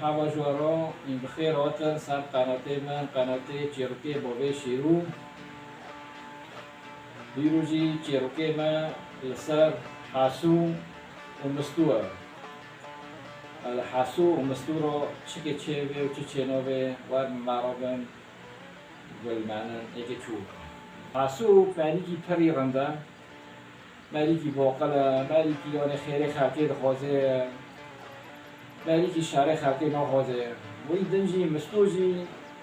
مرحبا جوارا این بخیر هاتن سر قناه من قناه چیروکی بابه شیرو بیروجی چیروکی من لسر حاسو و مستوه الحاسو و مستوه چه چه و چه نوه و معربن بالمعنى ایک چوب حاسو معنی پری رنده معنی کی باقلا معنی کی آن خیره خاطر خوازه معنی کی شاره خاطر نخوازه و این دنجی مستوجی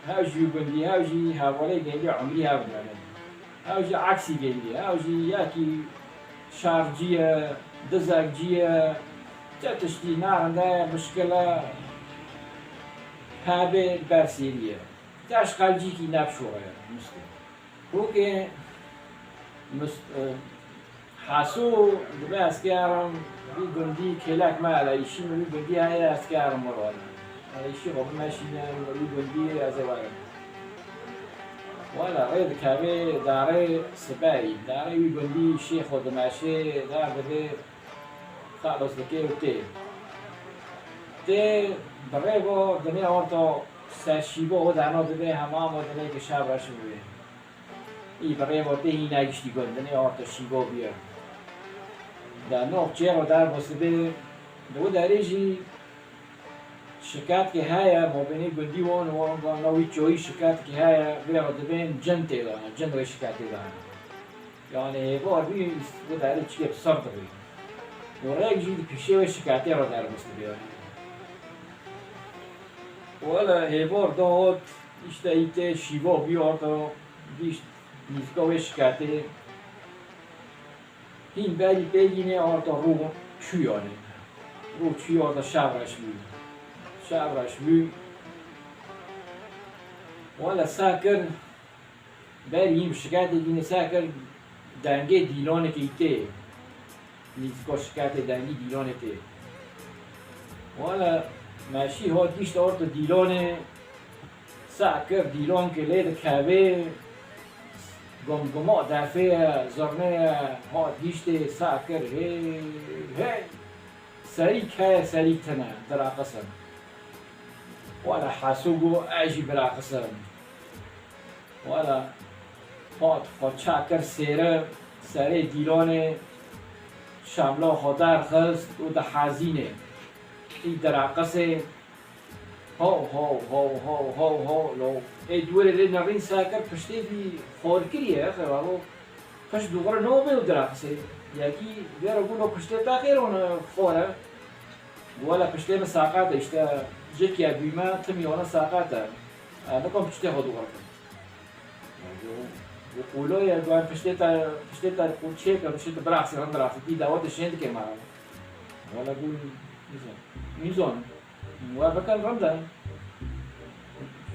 هاوجی بندی هاوجی حواله گلی عمری هاوجانه هاوجی عکسی گلی هاوجی یکی شارجیه دزاجیه تشتی نارنده مشکل هابه برسیریه تاش خالجی کی نبشوره مستو هو که حاسو دبی اسکارم بی گندی کلاک ما علایشی بی گندی های اسکارم مروانه علایشی قبل ماشینه بی گندی از وارد ولا غير كابي داري سباي داري بی گندی شیخ و دماشه دار دبی خالص دکی و تی برای با دنیا آورتا سرشیبا و دانا دبی همه و دنیا که شب رشم بی ای برای با تی نگشتی گند دنیا آورتا شیبا بیار در نوع چهر و در بسته دو دریجی شکایت که هیا مبینی گندی وان و نوی چوی شکایت که هیا بیار دبین جن تیلانه جن روی شکایت تیلانه یعنی بار بی دو دریج چیه بسر دبی و رای جید پیشه و شکایتی را در بسته بیاره ولی هیوار داد ایشتا ایته شیوا بیار تا بیشت نیزگاه شکایتی این بری بگینه آرتا رو چویانه رو چوی آرتا شبرش بی والا ساکر بری این شکایت دینه ساکر دنگه دیلانه که ایته نیزگاه شکایت دنگی دیلانه ته والا ماشی ها دیشت آرتا دیلانه ساکر دیلان که لید کبه گمگما دفعه زرنه ها دیشت ساکر هی سریع که سریع تنه در قسم ولا حاسوگو اجی برا قسم ولا ها چاکر سیره سری دیلانه شاملا خودار خست و ده حزینه ای در قسم ها لو ای دوره لی نرین ساکر پشتی بی خور کریه خیلی پش دوباره نو بیو درخصه یکی بیاره گونو پشتی تا خیر اون خوره ولا پشتی مساقات اشتا جکی بیما تمی اون ساقاته نکم پشتی خود دوباره و قولوی دوان پشتی تا قولچه که پشتی تا برخصی رند درخصه دی دعوت شند که مارا ولا گون میزون و بکن رمضان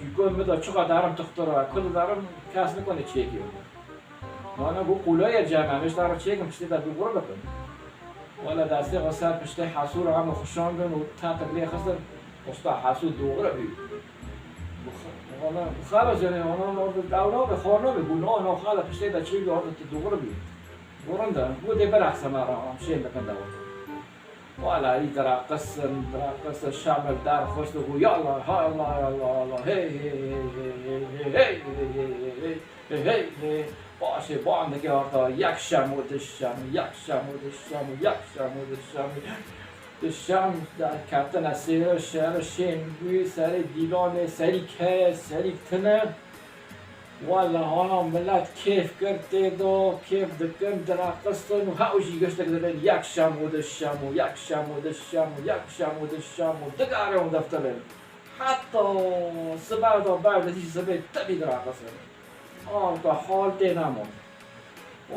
يقول مدة شقة دارم تختارها كل دارم كاس نكون تشيكي وأنا أقول قولوا يا جماعة مش دارم تشيكي مش تقدر تقول لكم ولا داسي غسال بشتي حاسور عم خشان بين وتاتك ليه خسر وسط حاسور دوغرة بي ولا خالص يعني أنا نور الدولة بخورنا بيقولوا أنا خالص بشتي دا تشيكي أرض تدوغرة بي ورندا هو ده برا سمارة مشين لكن داود ولا يدرى قسم الشامل دار خوشته يا الله ها الله يا الله الله هي هي باشه با هم دیگه آرتا یک شمود الشام در کپتن از سیر شهر شنگوی سر دیلان سری که سری تنه والا هانا ملت کیف کرده دو کیف دکن در قصدن و هاوشی گشته کردن یک شمود دگاره اون دفترن حتی سبر دا بعد دیش سبر تبی در قصدن تا حال ده نمون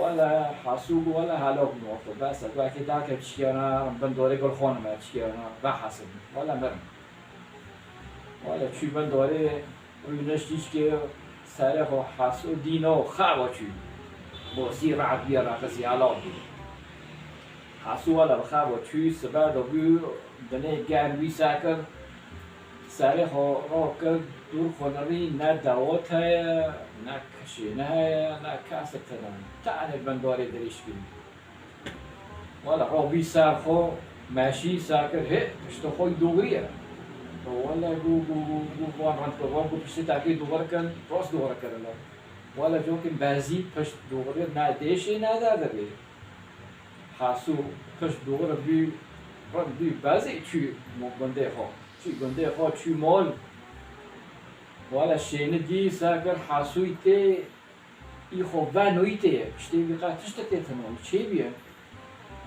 ولا حاسوب ولا هلاك نوقف بس وقتی داك بشكيانا بندوري قول خونم بشكيانا بحسب ولا مرم ولا چی بندوري روینشتیش که سره خو حاسو دینو خوا چی بوسی رعد بیا رقصی علاق حاسو ولا بخوا چی سبب دو دنه گرمی ساکر سره خو را کرد دور خونری نه دعوت های نه کشینه های نه کاسه تنان تعنی بندوری دریش بیم ولی را بی سر خو ماشی ساکر هی پشت خوی دوگریه ولا جو وان رانت وان جو بشتي تاكي دوغر كان روس دوغر كان ولا جو كان بازي بش دوغر نا ديشي نا دربي حاسو بش دوغر بي ران بي بازي tu mon gonde ho tu gonde ho tu mol ولا شين دي ساكر حاسويتي يخو فانويتي بشتي بقى تشتتي تنون شي بيه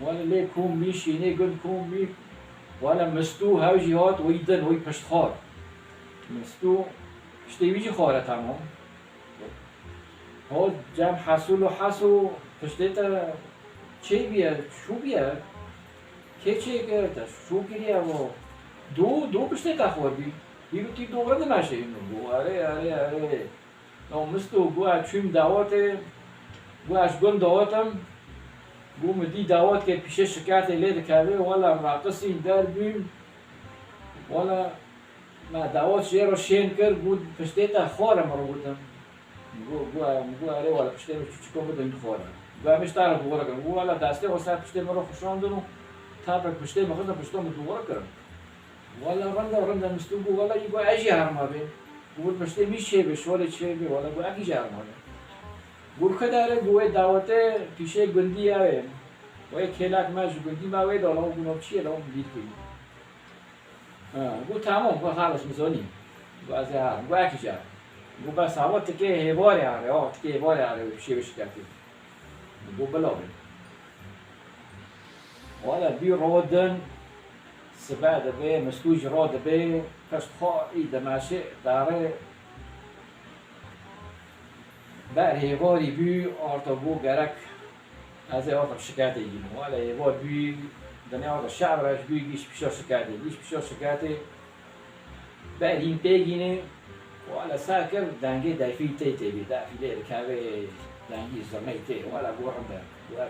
ولا ليه كوم مي شيني قد كوم مي ولا مستو هاوجي هات ويدن وي پشت خار مستو بشتي بيجي خاره تمام هاد جمع حسول و حسو پشتی تا چه بيه شو بيه که چه کرده شو کریه و دو پشتی تا خور بی بیرو تی دو ورد نشه اینو گو اره نو مستو گو اچویم دعوته گو اشگون دعوتم گو مدی دعوت که پیشه شکایت لیده کبه ولا راقصی در بیم ولا ما دعوت شیه رو شین کرد گو پشتی تا خوارم رو بودم گو اره ولا پشتی رو چکو بدم خوارم گو همیش تا رو بگوره کرد گو ولا دسته و سر پشتی مرو خوشاندنو تا پر پشتی مخصد پشتو مدوره کرد ولا رندا مستوقو ولا يبغى اجي هرمابي قول پشتی میشه بش ولا چه بی ولا گو اگه هرمابي گول خداره گوه دعوته پیشه گندی آوه و یک کلاک ماش گندی ماوه دالا و گناه چیه دالا بید کنی گو تمام گو خالص میزونی گو از هر گو اگه جا گو بس هوا تکه هواره آره تکه هواره آره پیشه بش کردی گو بلاوه ولا بی رودن سبعة دبي مستوج را دبي پشت خواهی دماشه داره بر هیواری بی آرتا بو گرک از آرتا بشکایت ایگیم ولی هیوار بی دنیا آرتا شعب راش بی گیش پیشا شکایتی بر این پیگینه ولی ساکر دنگی دفی تی بی دفی لیر کبه دنگی زرمی تی ولی گورم در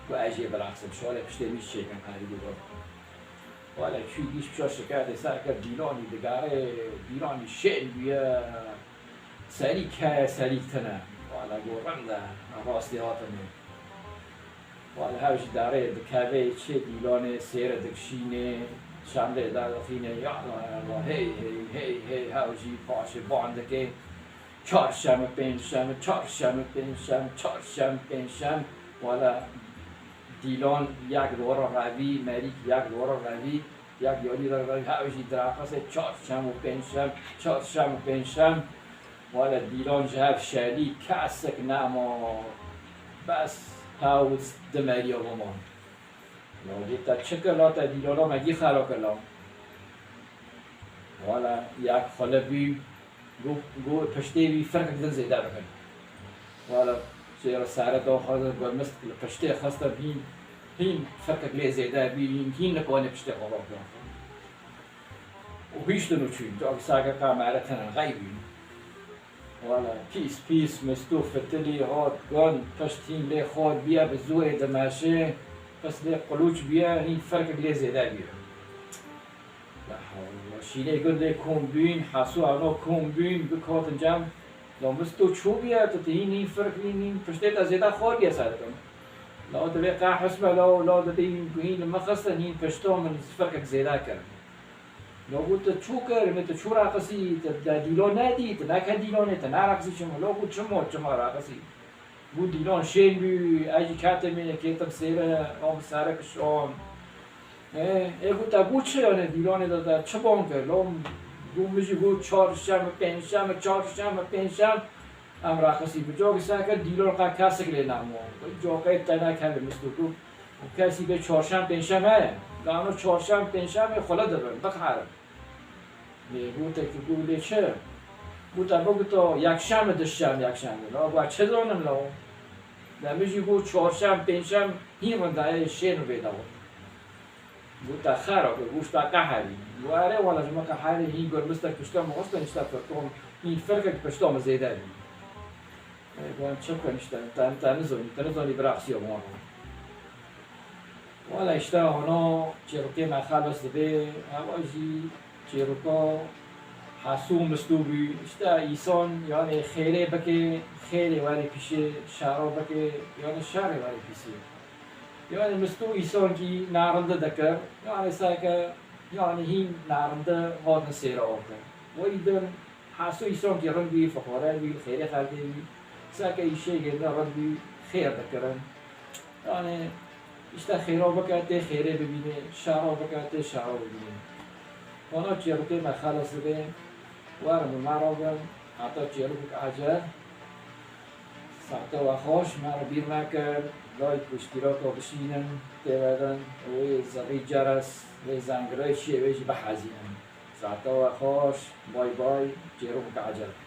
گو اجی بلاکسم شوالی پشتی میش چیکن هاری دیگر ولا شو يجيش بشو شكاية ساكر ديلاني دقاري ديلاني شئن بيا ساليك تنا ولا قرمنا راستي هاتني ولا هاوش داري دكابي شي ديلاني سيرة دكشيني شاملة دارخيني يا الله هي هاوشي باشي باندكي چار شام پنج شام ولا دیلان یک دورا روی مریک یک دورا روی یک یاری را روی هاوشی درخواست چهار شم و پنج شم ولی دیلان جهب شلی کسک نما بس هاوز دمری آمان دیتا چکلاتا دیلانا مگی خرا کلام ولی یک خاله بی گو پشتی بی فرق دن زیده بکن ولی چرا سر داخل گرمست پشتی خسته بین هین فرق کلی زیده بین هین نکانه پشتی قرار دارم و هیچ دنو چین تو اگه کامره تنن غیبین ولی پیس مستو فتلی هات گان پشتین لی خود بیا به زوی دماشه پس لی قلوچ بیا هین فرق کلی زیده بیا لا حول شیله گنده کن بین حسو آنو کن بین بکاتن جمع لو مستو چو بیا تو این فرق این پشتی تا زیده خور بیا سر کن لو تبي قاع حسبه لو تبي لما خاصة هين پشتو من فرق زیده کرد لو قلت تشوكر مت شو راقصي ديلون نادي تناك ديلون تنارقصي شمو لو قلت شمو راقصي قلت ديلون شين بي اجي كاتب من كتب سيره او سارك شون ايه قلت ابو چه ديلون دا چبون كر لو دومجي قلت 4 شام 5 شام 4 شام 5 شام ام راقصي بجوك ساكر ديلون قا كاسك لنامو جوكاي تناك هم مستوكو وكاسي به 4 شام 5 شام لانو 4 شام 5 شام خلا دارن بخار گوته که گوله چه گوته بگو تو یک شام دشم لا با چه دانم لا نمیشه گو 4 شام 5 شام هی من دای شین بیدا گوته خرابه گوشت قهری واره ولا جما قهری هی گرمست پشتم واسه نشتا فرتون این فرق پشتم زیاده بی وان چه کنشتا تنزونی براخسی ما ولا اشتا هنا چروکی مخالص به اوازی چیروکا حسوم مستوبی اشتا ایسان یعنی خیلی بکه خیلی ولی پیشه شهر بکه یعنی شهر ولی پیشه یعنی مستو ایسان کی نارنده دکر یعنی ساکه yani هین نرمده هات نسیر آورده و ایدن حسو ایسان که رن بی فقاره بی خیلی خلده بی ساکه ایشه گنده رن بی خیر دکرن yani işte خیرا بکرده خیره ببینه شرا بکرده شرا ببینه اونا چیرکه ما خلاص به وارم مرابم حتی چیرک عجل ساعت و خوش مرا بیر نکرد لای پشتیرا که بشینن تیودن و زغی جرس و زنگرای شیوهش بحزینن ساعت و خوش بای بای چیرک عجل